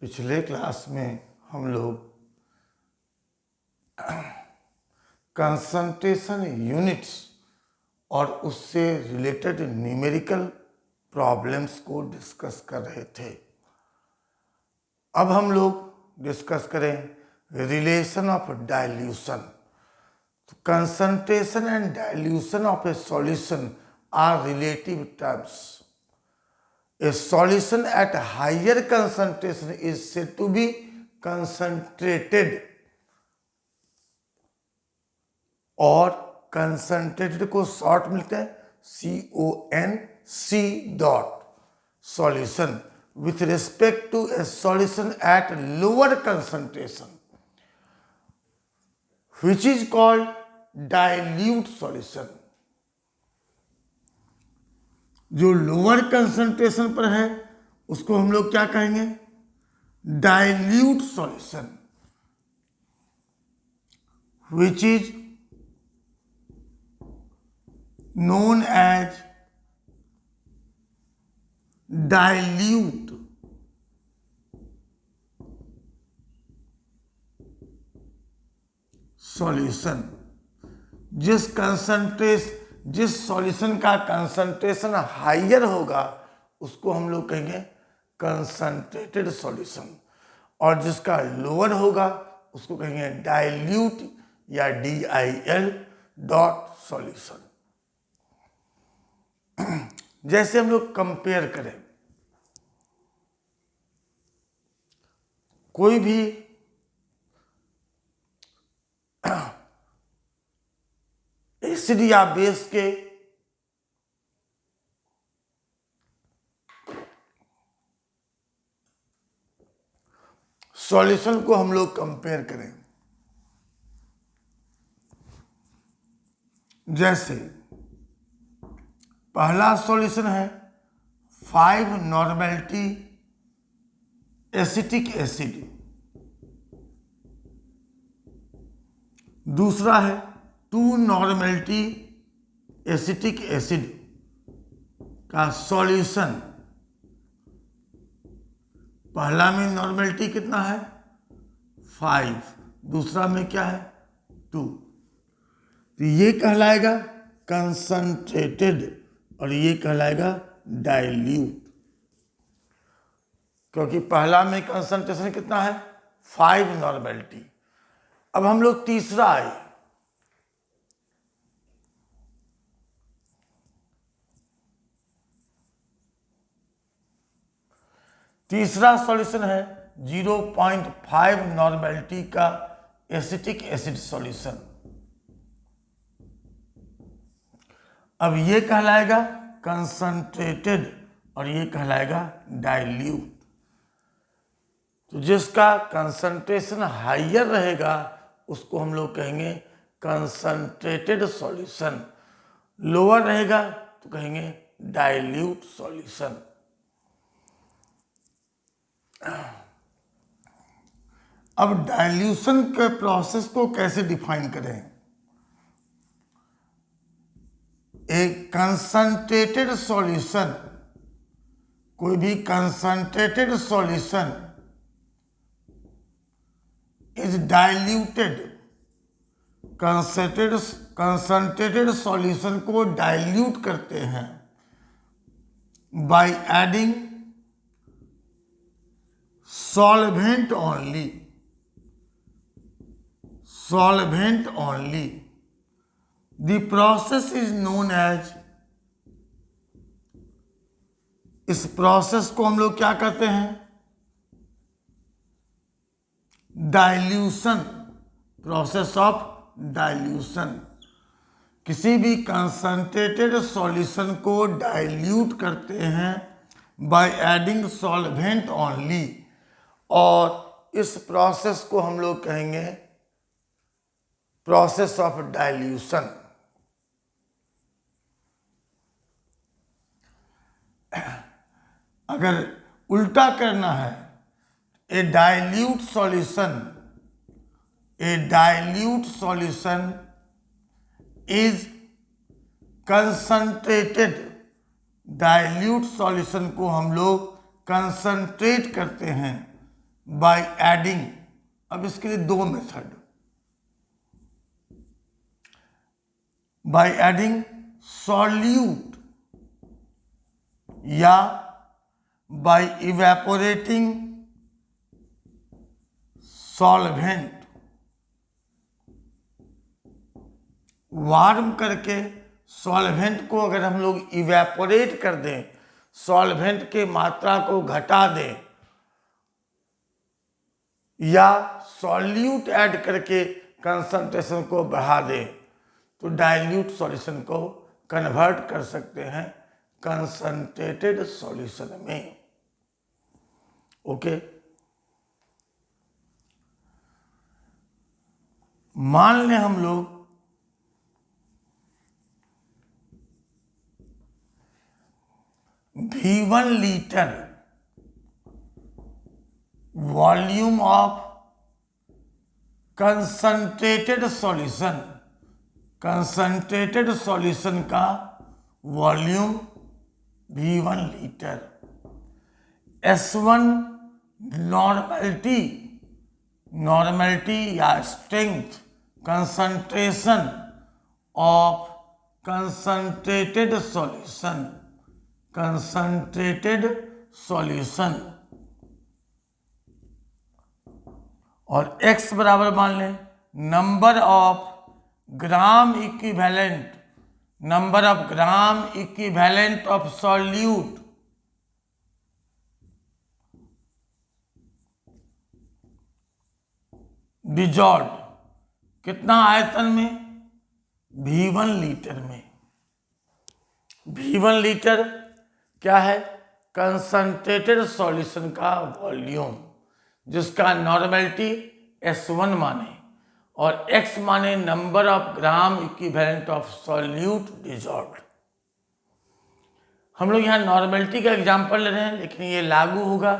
पिछले क्लास में हम लोग कंसंट्रेशन यूनिट्स और उससे रिलेटेड न्यूमेरिकल प्रॉब्लम्स को डिस्कस कर रहे थे। अब हम लोग डिस्कस करें relation of dilution. Concentration and dilution of a solution are relative terms. A solution at higher concentration is said to be concentrated और concentrated को शॉर्ट मिलते हैं CONC dot solution with respect to a solution at lower concentration which is called dilute solution। जो lower concentration पर है उसको हम लोग क्या कहेंगे? Dilute solution, which is known as dilute solution. जिस सॉल्यूशन का कंसंट्रेशन हाइयर होगा उसको हम लोग कहेंगे कंसंट्रेटेड सॉल्यूशन, और जिसका लोअर होगा उसको कहेंगे डाइल्यूट या DIL डॉट सॉल्यूशन। जैसे हम लोग कंपेयर करें कोई भी एसिड या बेस के सॉल्यूशन को हम लोग कंपेयर करें। जैसे पहला सॉल्यूशन है 5 नॉर्मेलिटी एसिटिक एसिड, दूसरा है 2 नॉर्मेलिटी एसिटिक एसिड का सॉल्यूशन। पहला में नॉर्मेलिटी कितना है 5, दूसरा में क्या है 2, तो ये कहलाएगा कंसंट्रेटेड और ये कहलाएगा डाइल्यूट, क्योंकि पहला में कंसंट्रेशन कितना है 5 नॉर्मेलिटी। अब हम लोग तीसरा आए, तीसरा सॉल्यूशन है 0.5 नॉर्मेलिटी का एसिटिक एसिड सॉल्यूशन। अब ये कहलाएगा कंसंट्रेटेड और ये कहलाएगा डाइल्यूट। तो जिसका कंसंट्रेशन हाइयर रहेगा उसको हम लोग कहेंगे कंसंट्रेटेड सॉल्यूशन, लोअर रहेगा तो कहेंगे डाइल्यूट सॉल्यूशन। अब डाइल्यूशन के प्रोसेस को कैसे डिफाइन करें? एक कंसंट्रेटेड सॉल्यूशन, कोई भी concentrated solution is diluted, concentrated solution को डाइल्यूट करते हैं by adding solvent only, solvent only. The process is known as, इस प्रोसेस को हम लोग क्या कहते हैं? Dilution, process of dilution. किसी भी कंसंट्रेटेड सॉल्यूशन को डाइल्यूट करते हैं बाय एडिंग सॉल्वेंट ओनली, और इस प्रोसेस को हम लोग कहेंगे प्रोसेस ऑफ डाइल्यूशन। अगर उल्टा करना है, a dilute solution is concentrated, dilute solution को हम लोग कंसंट्रेट करते हैं बाय एडिंग, अब इसके लिए दो मेथड, बाय एडिंग सॉल्यूट या बाय इवेपोरेटिंग सॉल्वेंट। वार्म करके सॉल्वेंट को अगर हम लोग इवेपोरेट कर दें, सॉल्वेंट के मात्रा को घटा दें, या सॉल्यूट ऐड करके कंसंट्रेशन को बढ़ा दें, तो डाइल्यूट सॉल्यूशन को कन्वर्ट कर सकते हैं कंसंट्रेटेड सॉल्यूशन में। ओके, मान लें हम लोग V1 litre volume of concentrated solution, concentrated solution का volume V1 litre, S1 normality, normality या strength, concentration of concentrated solution, concentrated solution, और x बराबर मान लें number of gram equivalent, number of gram equivalent of solute dissolve, कितना आयतन में, V1 litre में। V1 लीटर क्या है, कंसंट्रेटेड सॉल्यूशन का वॉल्यूम, जिसका नॉर्मेलिटी S1 माने और x माने number of gram equivalent of solute dissolved. हम लोग यहाँ नॉर्मेलिटी का एग्जांपल ले रहे हैं, लेकिन ये लागू होगा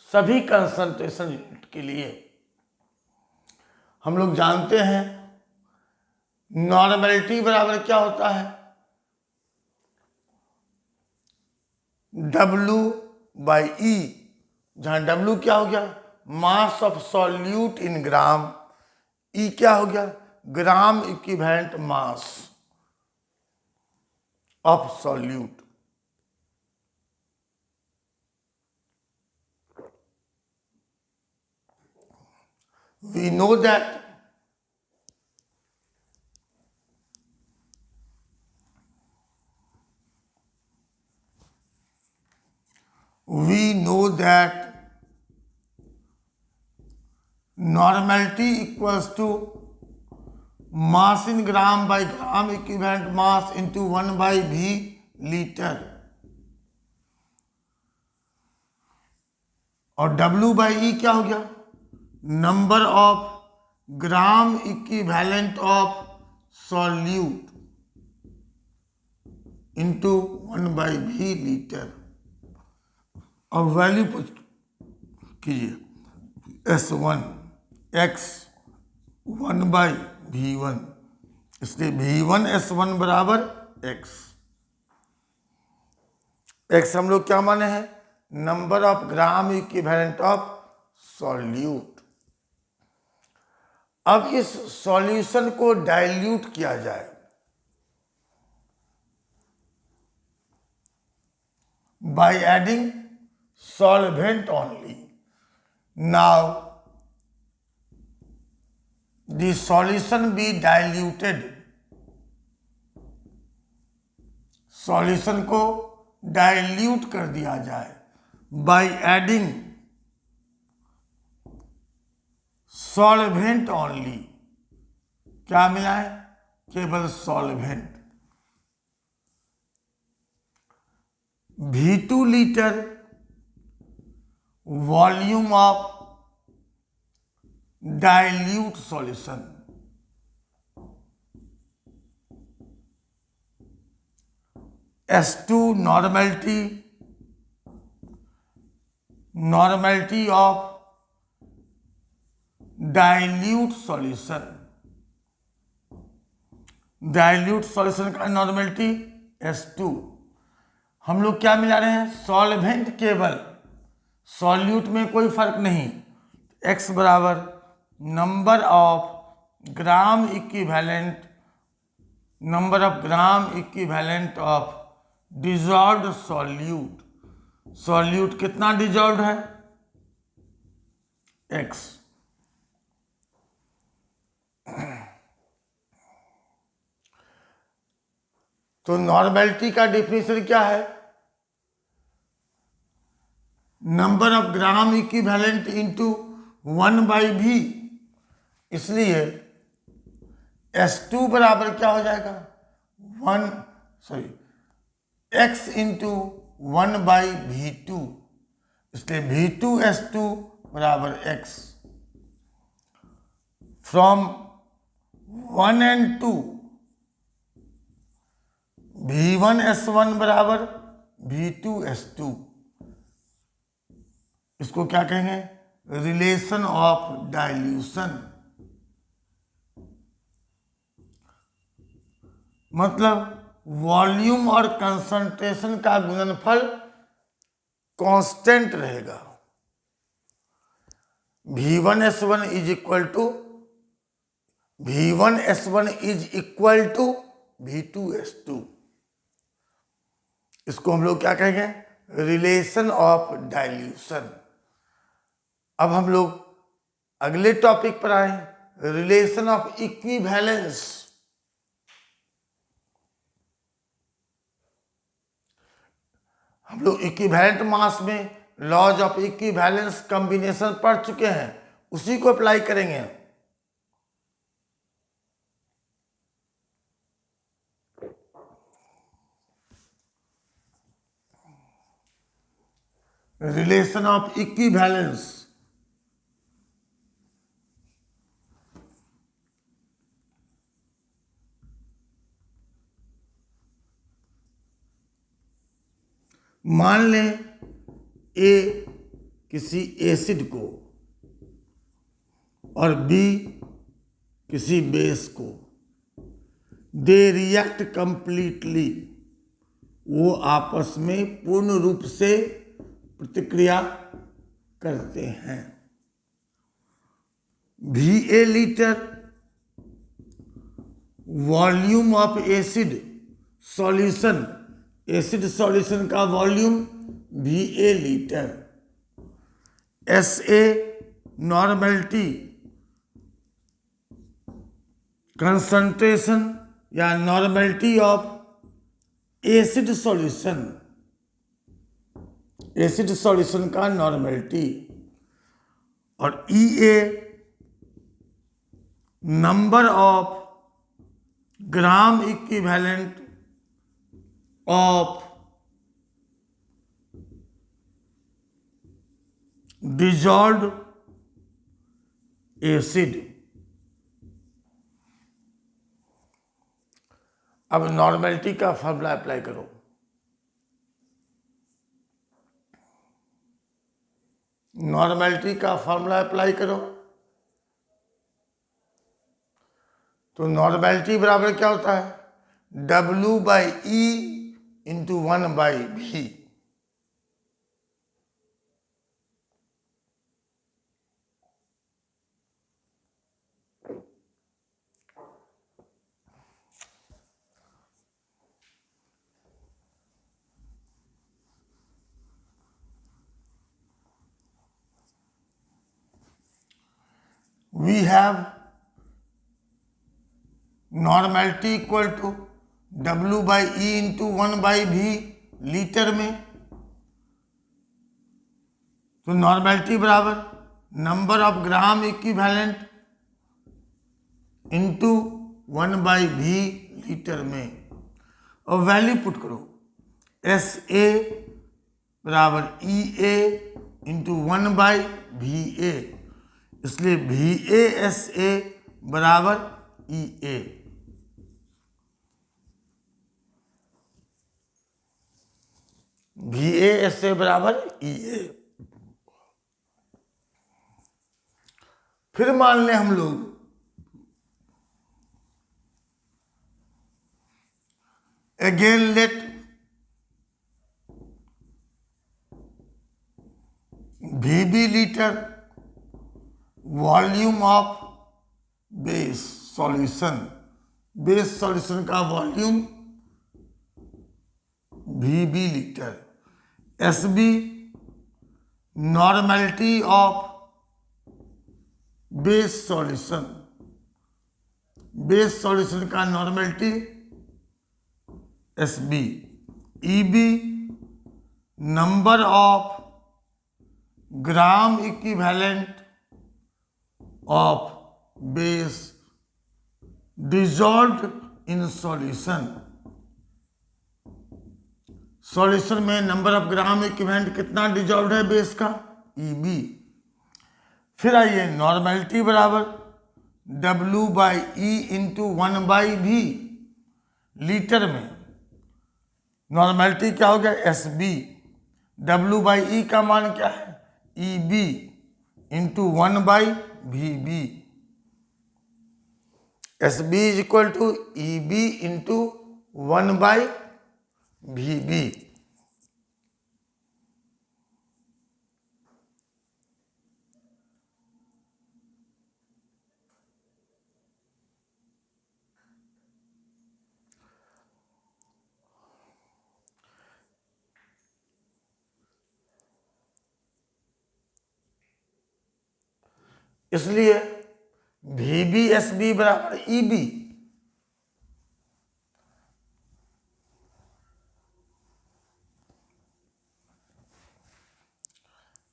सभी कंसंट्रेशन यूनिट के लिए। हम लोग जानते हैं नॉर्मेलिटी बराबर क्या होता है, W/E, जहां W क्या हो गया, mass of solute in gram, E क्या हो गया, gram equivalent mass of solute. We know that normality equals to mass in gram by gram equivalent mass into 1/V liter, और W/E क्या हो गया, number of gram equivalent of solute into 1/V litre. अब value कीजिए, S1 x 1/V1, इसलिए V1 S1 बराबर x। x हम लोग क्या माने हैं, number of gram equivalent of solute. अब इस सॉल्यूशन को डाइल्यूट किया जाए, by adding solvent only. Now the solution be diluted, solution को डाइल्यूट कर दिया जाए बाय एडिंग सॉल्वेंट ओनली। क्या मिला है, केवल solvent. V2 litre volume of dilute solution, S2 normality, normality of dilute solution, dilute solution का नॉर्मेलिटी S2। हम लोग क्या मिला रहे हैं, सॉल्वेंट केवल, सॉल्यूट में कोई फर्क नहीं, x बराबर number of gram equivalent of dissolved solute कितना डिजॉल्व्ड है x। तो नॉर्मेलिटी का डिफिनेशन क्या है, number of gram equivalent into 1/v। इसलिए S2 बराबर क्या हो जाएगा x इंटू 1/v2। इसलिए V2S2 बराबर x। फ्रॉम 1 and 2 V1S1 बराबर V2S2। इसको क्या कहेंगे, रिलेशन ऑफ डाइल्यूशन। मतलब वॉल्यूम और कंसंट्रेशन का गुणनफल कांस्टेंट रहेगा। V1S1 is equal to V2S2। इसको हम लोग क्या कहेंगे, रिलेशन ऑफ डाइल्यूशन। अब हम लोग अगले टॉपिक पर आए, रिलेशन ऑफ इक्विवेलेंस। हम लोग इक्विवेलेंट मास में लॉज ऑफ इक्विवेलेंस कॉम्बिनेशन पढ़ चुके हैं, उसी को अप्लाई करेंगे। Relation of equivalence. मान लें ए किसी एसिड को और बी किसी बेस को, दे रिएक्ट कंप्लीटली, वो आपस में पूर्ण रूप से प्रतिक्रिया करते हैं। VA litre volume of acid solution, acid solution का volume VA litre. SA normality concentration या normality of acid solution, acid solution का नॉर्मेलिटी। और EA number of gram equivalent of dissolved acid. अब नॉर्मेलिटी का फॉर्मूला अप्लाई करो। Normality का formula apply करो तो नॉर्मेलिटी बराबर क्या होता है, W/E into 1/V। We have normality equal to W/E into 1/V litre में। तो नॉर्मेलिटी बराबर number of gram equivalent into 1/V litre में। और वैल्यू पुट करो, SA बराबर EA इंटू 1/VA। इसलिए VASA बराबर EA। VASA बराबर EA। फिर मान लें हम लोग again let VB litre volume of base solution, base solution का volume VB litre. SB normality of base solution, base solution का normality SB। EB number of gram equivalent of base dissolved in solution, solution में number of gram equivalent कितना dissolved है base का, EB। फिर आइए normality बराबर W/E into 1/V litre में। Normality क्या हो गया, SB। W/E का मान क्या है, EB into 1/VB। SB is equal to EB into 1/VB। इसलिए VB/SB बराबर EB।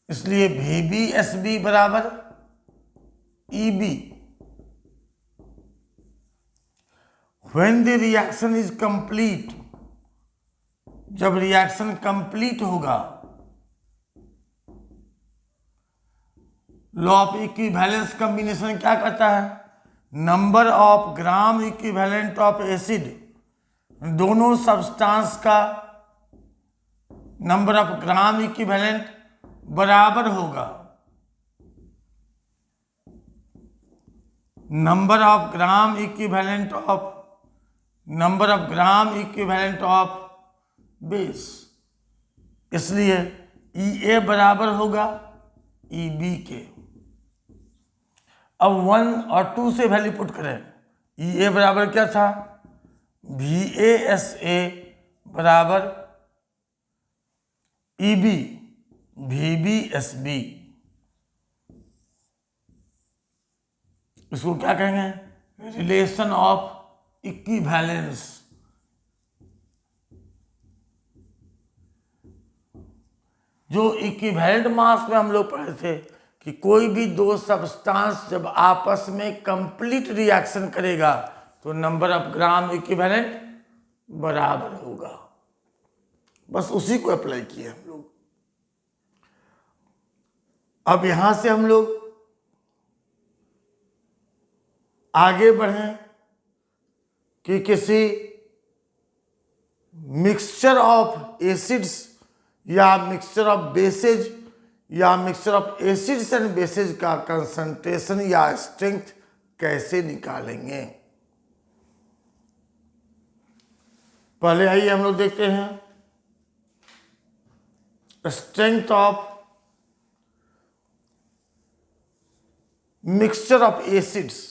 इसलिए VB/SB बराबर EB। When the reaction is complete, जब रिएक्शन कंप्लीट होगा, लॉ ऑफ इक्विवेलेंस कॉम्बिनेशन क्या कहता है, number of gram equivalent of acid, दोनों सब्सटेंस का नंबर ऑफ ग्राम इक्विवेलेंट बराबर होगा number of gram equivalent of base. इसलिए EA बराबर होगा EB के। अब 1 और 2 से वैल्यू पुट करें। EA बराबर क्या था, VASA बराबर EB VBSB। इसको क्या कहेंगे, रिलेशन ऑफ इक्विवेलेंस। जो इक्विवेलेंट मास में हम लोग पढ़े थे कि कोई भी दो सब्सटेंस जब आपस में कंप्लीट रिएक्शन करेगा तो नंबर ऑफ ग्राम इक्विवेलेंट बराबर होगा। बस उसी को अप्लाई किए हम लोग। अब यहां से हम लोग आगे बढ़ें कि किसी मिक्सचर ऑफ एसिड्स या मिक्सचर ऑफ बेसेज या mixture of acids and bases का कंसंट्रेशन या स्ट्रेंथ कैसे निकालेंगे। पहले आइए हम लोग देखते हैं strength of mixture of acids.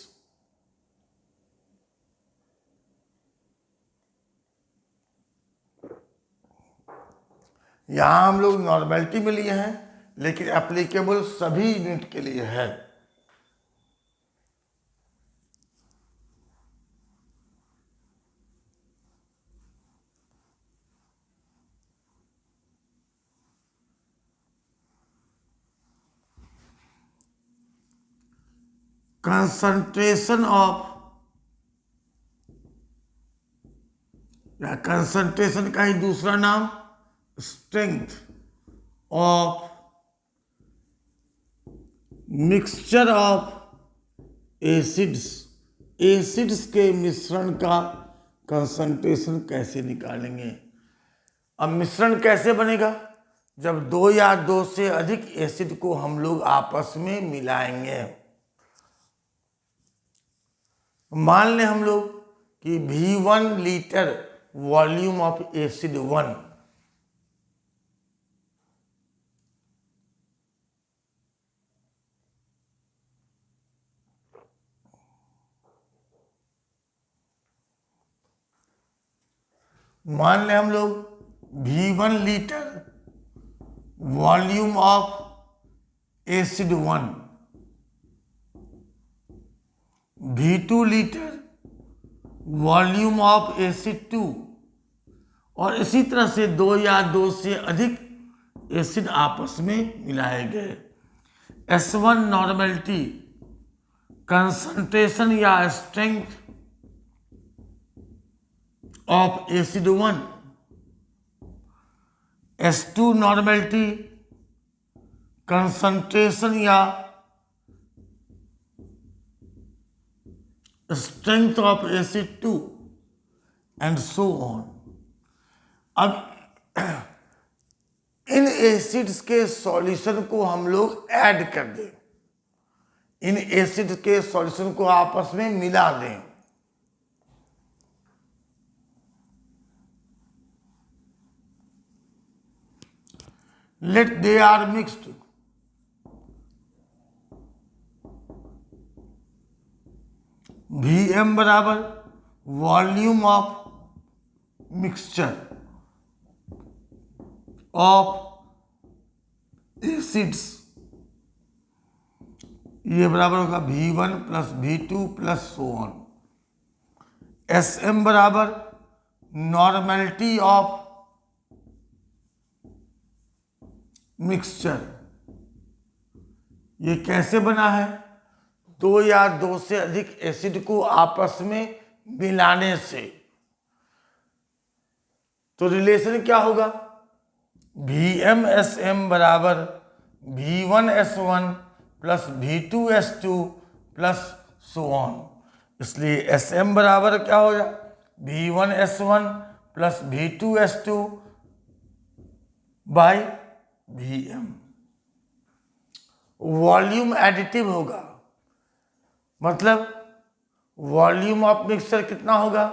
यहां हम लोग नॉर्मेलिटी में लिए हैं लेकिन एप्लीकेबल सभी यूनिट के लिए है। कंसंट्रेशन ऑफ या कंसंट्रेशन का ही दूसरा नाम strength of mixture of acids. Acids के मिश्रण का कंसंट्रेशन कैसे निकालेंगे। अब मिश्रण कैसे बनेगा, जब दो या दो से अधिक एसिड को हम लोग आपस में मिलाएंगे। मान लें हम लोग कि V1 litre volume of acid 1, मान लें हम लोग V1 litre volume of acid 1, V2 litre volume of acid 2, और इसी तरह से 2 या 2 से अधिक एसिड आपस में मिलाए गए। S1 नॉर्मेलिटी कंसंट्रेशन या strength of acid 1, S2 normality concentration या strength of acid 2 and so on. अब इन एसिड्स के सॉल्यूशन को हम लोग ऐड कर दें, इन एसिड के सॉल्यूशन को आपस में मिला दें। Let they are mixed, Vm बराबर volume of mixture of acids, ये बराबर होगा V1 plus V2 plus so on. Sm बराबर नॉर्मेलिटी ऑफ मिक्सचर, ये कैसे बना है? 2 या 2 से अधिक एसिड को आपस में मिलाने से। तो रिलेशन क्या होगा? VmSm बराबर V1S1 plus V2S2 plus so on. इसलिए Sm बराबर क्या हो जाए? V1S1 plus V2S2 by Vm। Volume additive होगा, मतलब वॉल्यूम ऑफ मिक्सचर कितना होगा?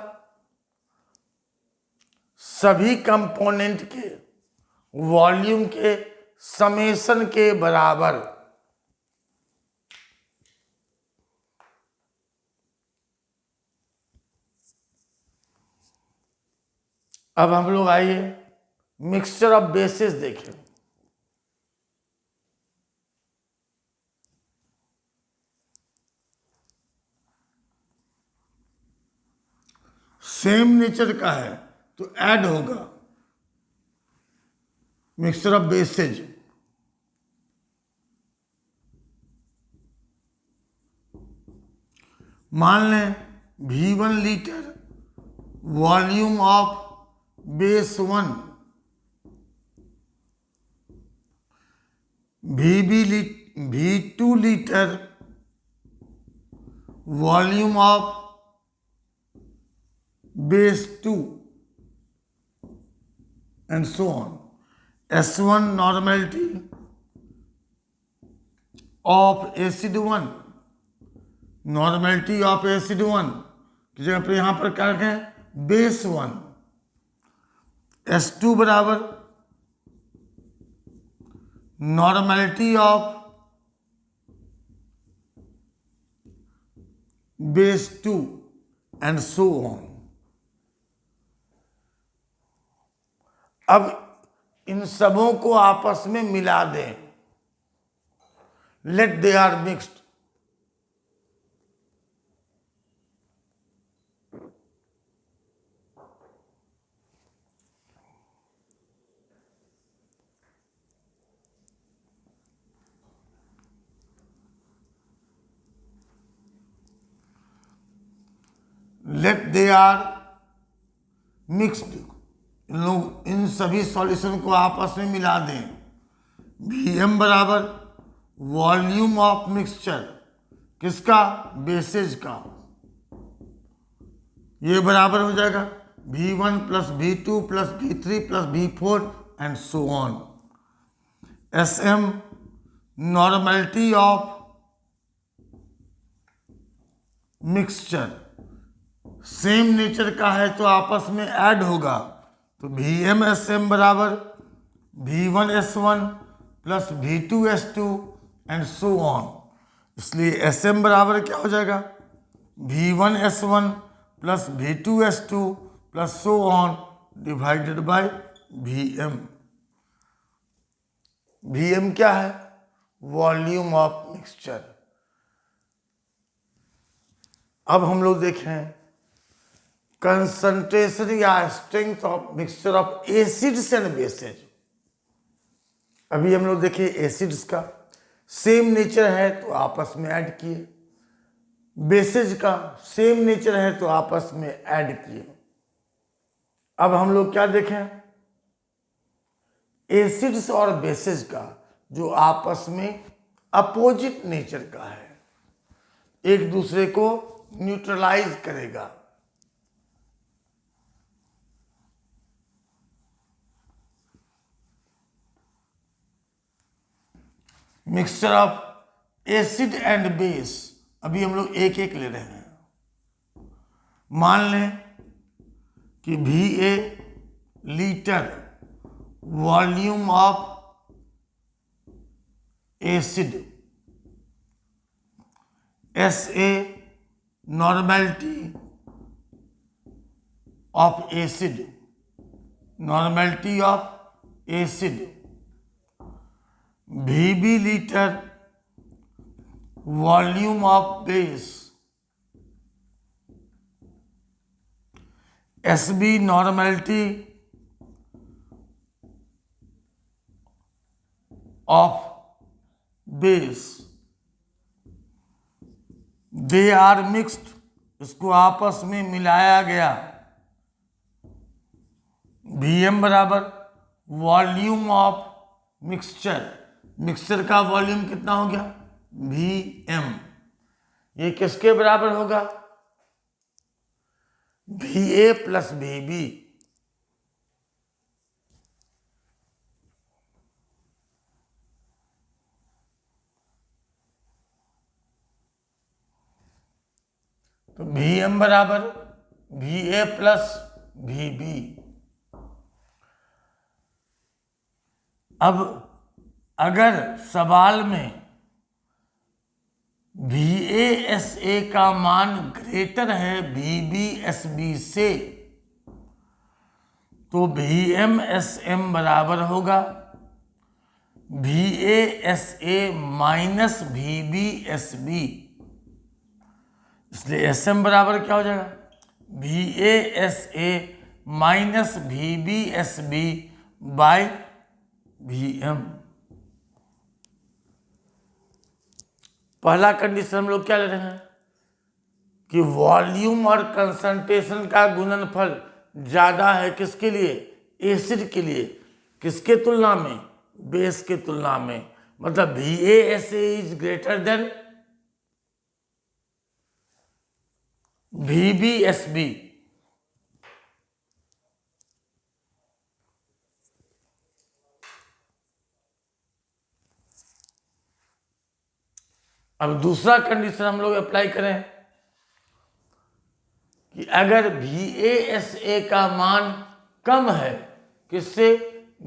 सभी कंपोनेंट के वॉल्यूम के समेशन के बराबर। अब हम लोग आइए मिक्सचर ऑफ बेसिस देखें। सेम नेचर का है तो ऐड होगा मिक्सचर ऑफ बेसेज। मान लें V1 litre volume of base 1, V2 litre volume of base 2 and so on. S1 normality of acid 1, normality of acid 1 की जगह पर यहां पर क्या रखें? बेस 1। S2 बराबर normality of base 2 and so on. अब इन सबों को आपस में मिला दें। Let they are mixed, let they are mixed, लोग इन सभी सॉल्यूशन को आपस में मिला दें। Vm बराबर वॉल्यूम ऑफ मिक्सचर, किसका? बेसेज का। ये बराबर हो जाएगा V1 plus V2 plus V3 plus V4 and so on. Sm normality of mixture, same nature का है तो आपस में ऐड होगा। तो VmSm बराबर V1S1 plus V2S2 and so on. इसलिए Sm बराबर क्या हो जाएगा? V1S1 plus V2S2 plus so on divided by Vm। Vm क्या है? Volume of mixture. अब हम लोग देखें कंसंट्रेशन या strength of mixture of acids and bases. अभी हम लोग देखिए एसिड्स का सेम नेचर है तो आपस में ऐड किए, बेसेज का सेम नेचर है तो आपस में ऐड किए। अब हम लोग क्या देखें, एसिड्स और बेसेज का जो आपस में अपोजिट नेचर का है, एक दूसरे को न्यूट्रलाइज करेगा। Mixture of acid and base, अभी हम लोग एक एक ले रहे हैं। मान लें कि Va litre volume of acid, Sa normality of acid, normality of acid, Vb litre volume of base, Sb normality of base. They are mixed, इसको आपस में मिलाया गया। Vm बराबर वॉल्यूम ऑफ मिक्सचर, मिक्सचर का वॉल्यूम कितना हो गया? Vm। ये किसके बराबर होगा? Va plus Vb। तो Vm बराबर Va प्लस Vb। अब अगर सवाल में VaSa का मान ग्रेटर है VbSb से, तो VmSm बराबर होगा VaSa माइनस VbSb। इसलिए Sm बराबर क्या हो जाएगा? VaSa minus VbSb by Vm। पहला कंडीशन हम लोग क्या ले रहे हैं कि वॉल्यूम और कंसंट्रेशन का गुणनफल ज्यादा है किसके लिए? एसिड के लिए। किसके तुलना में? बेस के तुलना में। मतलब VaSa is greater than VbSb। अब दूसरा कंडीशन हम लोग अप्लाई करें कि अगर VaSa का मान कम है किससे?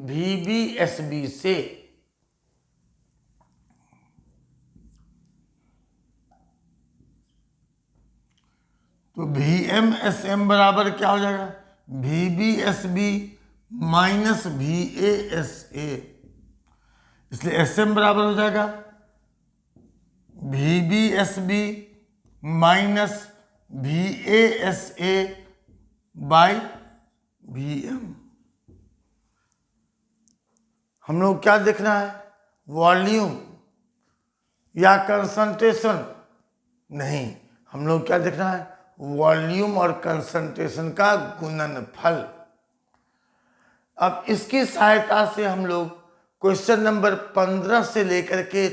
VbSb से, तो VmSm बराबर क्या हो जाएगा? VbSb minus VaSa। इसलिए Sm बराबर हो जाएगा VbSb minus VaSa by Vm। हम लोग क्या देखना है? वॉल्यूम या कंसंट्रेशन? नहीं, हम लोग क्या देखना है? वॉल्यूम और कंसंट्रेशन का गुणनफल। अब इसकी सहायता से हम लोग क्वेश्चन नंबर 15 से लेकर के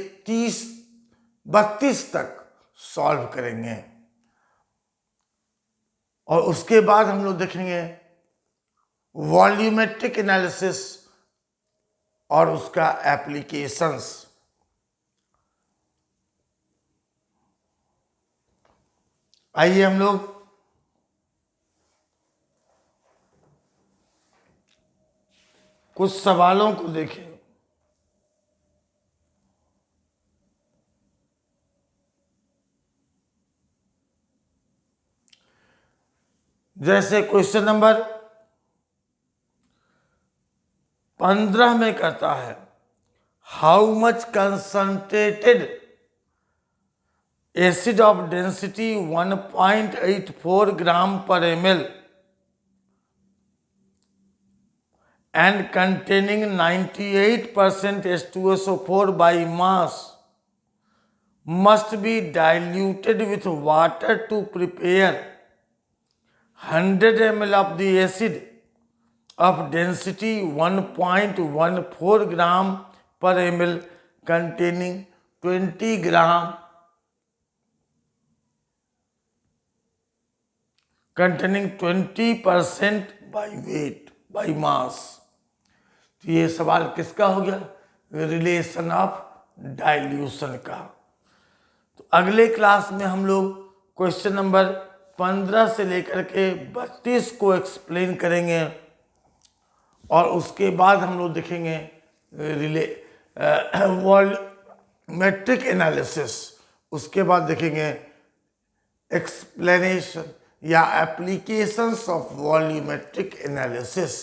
32 तक सॉल्व करेंगे और उसके बाद हम लोग देखेंगे वॉल्यूमेट्रिक एनालिसिस और उसका एप्लीकेशंस। आइए हम लोग कुछ सवालों को देखें। जैसे क्वेश्चन नंबर 15 में करता है how much concentrated acid of density 1.84 ग्राम पर ml and containing 98% H2SO4 by mass must be diluted with water to prepare 100 ml of the acid of density 1.14 gram per ml containing 20 gram containing 20% by weight by mass। तो ये सवाल किसका हो गया? Relation of dilution का। तो अगले class में हम लोग क्वेश्चन नंबर 15 से लेकर के 32 को एक्सप्लेन करेंगे और उसके बाद हम लोग देखेंगे वॉल्यूमेट्रिक एनालिसिस, उसके बाद देखेंगे एक्सप्लेनेशन या एप्लीकेशंस ऑफ वॉल्यूमेट्रिक एनालिसिस।